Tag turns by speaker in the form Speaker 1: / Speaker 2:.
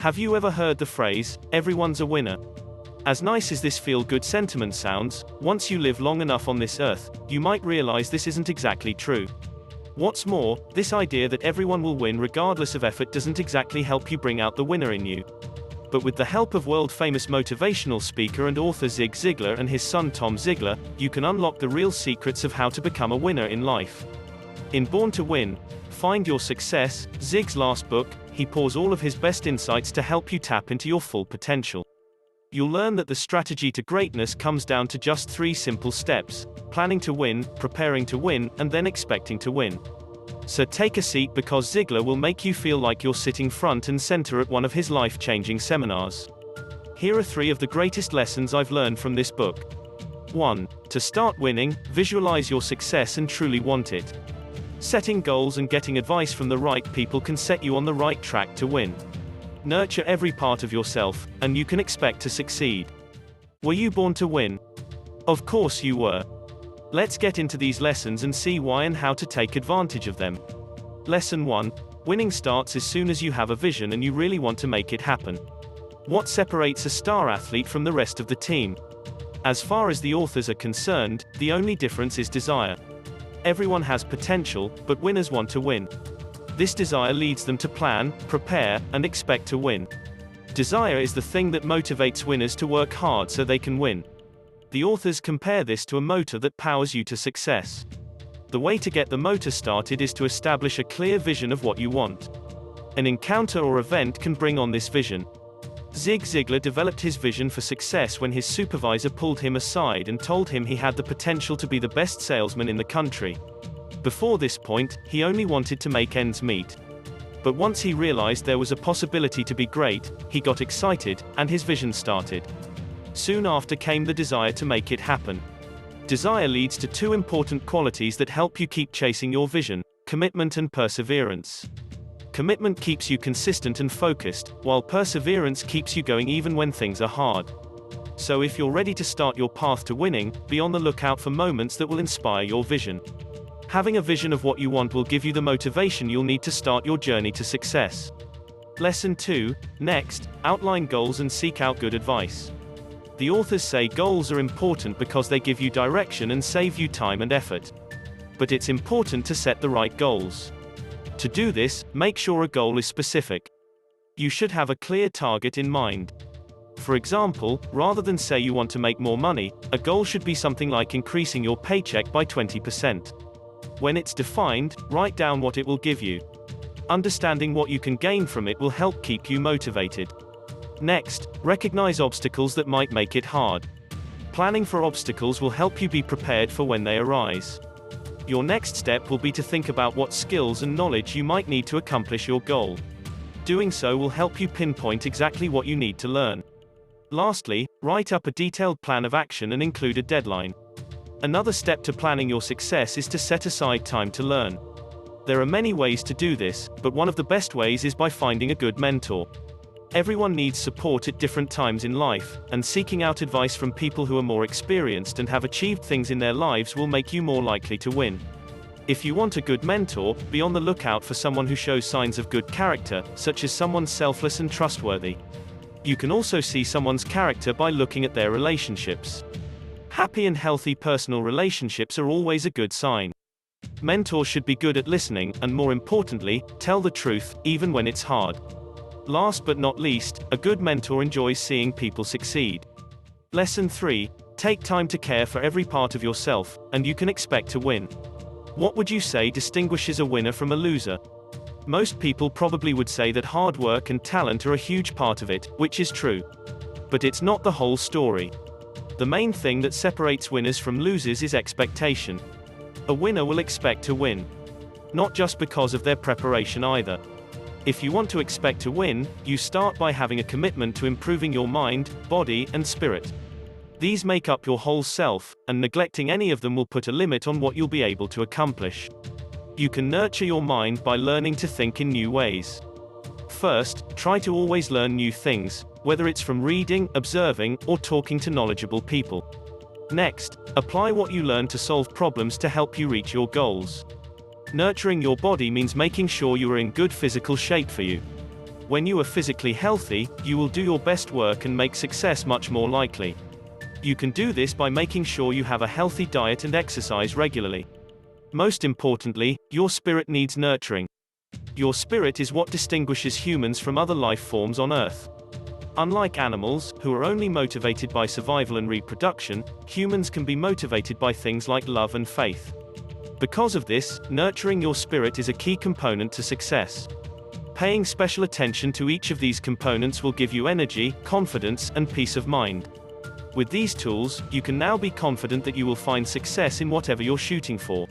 Speaker 1: Have you ever heard the phrase, everyone's a winner? As nice as this feel-good sentiment sounds, once you live long enough on this earth, you might realize this isn't exactly true. What's more, this idea that everyone will win regardless of effort doesn't exactly help you bring out the winner in you. But with the help of world-famous motivational speaker and author Zig Ziglar and his son Tom Ziglar, you can unlock the real secrets of how to become a winner in life. In Born to Win, Find Your Success, Zig's last book, he pours all of his best insights to help you tap into your full potential. You'll learn that the strategy to greatness comes down to just 3 simple steps: planning to win, preparing to win, and then expecting to win. So take a seat because Ziglar will make you feel like you're sitting front and center at one of his life-changing seminars. Here are 3 of the greatest lessons I've learned from this book. 1. To start winning, visualize your success and truly want it. Setting goals and getting advice from the right people can set you on the right track to win. Nurture every part of yourself, and you can expect to succeed. Were you born to win? Of course you were. Let's get into these lessons and see why and how to take advantage of them. Lesson 1. Winning starts as soon as you have a vision and you really want to make it happen. What separates a star athlete from the rest of the team? As far as the authors are concerned, the only difference is desire. Everyone has potential, but winners want to win. This desire leads them to plan, prepare, and expect to win. Desire is the thing that motivates winners to work hard so they can win. The authors compare this to a motor that powers you to success. The way to get the motor started is to establish a clear vision of what you want. An encounter or event can bring on this vision. Zig Ziglar developed his vision for success when his supervisor pulled him aside and told him he had the potential to be the best salesman in the country. Before this point, he only wanted to make ends meet. But once he realized there was a possibility to be great, he got excited, and his vision started. Soon after came the desire to make it happen. Desire leads to 2 important qualities that help you keep chasing your vision: commitment and perseverance. Commitment keeps you consistent and focused, while perseverance keeps you going even when things are hard. So if you're ready to start your path to winning, be on the lookout for moments that will inspire your vision. Having a vision of what you want will give you the motivation you'll need to start your journey to success. Lesson 2. Next, outline goals and seek out good advice. The authors say goals are important because they give you direction and save you time and effort. But it's important to set the right goals. To do this, make sure a goal is specific. You should have a clear target in mind. For example, rather than say you want to make more money, a goal should be something like increasing your paycheck by 20%. When it's defined, write down what it will give you. Understanding what you can gain from it will help keep you motivated. Next, recognize obstacles that might make it hard. Planning for obstacles will help you be prepared for when they arise. Your next step will be to think about what skills and knowledge you might need to accomplish your goal. Doing so will help you pinpoint exactly what you need to learn. Lastly, write up a detailed plan of action and include a deadline. Another step to planning your success is to set aside time to learn. There are many ways to do this, but one of the best ways is by finding a good mentor. Everyone needs support at different times in life, and seeking out advice from people who are more experienced and have achieved things in their lives will make you more likely to win. If you want a good mentor, be on the lookout for someone who shows signs of good character, such as someone selfless and trustworthy. You can also see someone's character by looking at their relationships. Happy and healthy personal relationships are always a good sign. Mentors should be good at listening, and more importantly, tell the truth, even when it's hard. Last but not least, a good mentor enjoys seeing people succeed. Lesson 3. Take time to care for every part of yourself, and you can expect to win. What would you say distinguishes a winner from a loser? Most people probably would say that hard work and talent are a huge part of it, which is true. But it's not the whole story. The main thing that separates winners from losers is expectation. A winner will expect to win. Not just because of their preparation either. If you want to expect to win, you start by having a commitment to improving your mind, body, and spirit. These make up your whole self, and neglecting any of them will put a limit on what you'll be able to accomplish. You can nurture your mind by learning to think in new ways. First, try to always learn new things, whether it's from reading, observing, or talking to knowledgeable people. Next, apply what you learn to solve problems to help you reach your goals. Nurturing your body means making sure you are in good physical shape for you. When you are physically healthy, you will do your best work and make success much more likely. You can do this by making sure you have a healthy diet and exercise regularly. Most importantly, your spirit needs nurturing. Your spirit is what distinguishes humans from other life forms on Earth. Unlike animals, who are only motivated by survival and reproduction, humans can be motivated by things like love and faith. Because of this, nurturing your spirit is a key component to success. Paying special attention to each of these components will give you energy, confidence, and peace of mind. With these tools, you can now be confident that you will find success in whatever you're shooting for.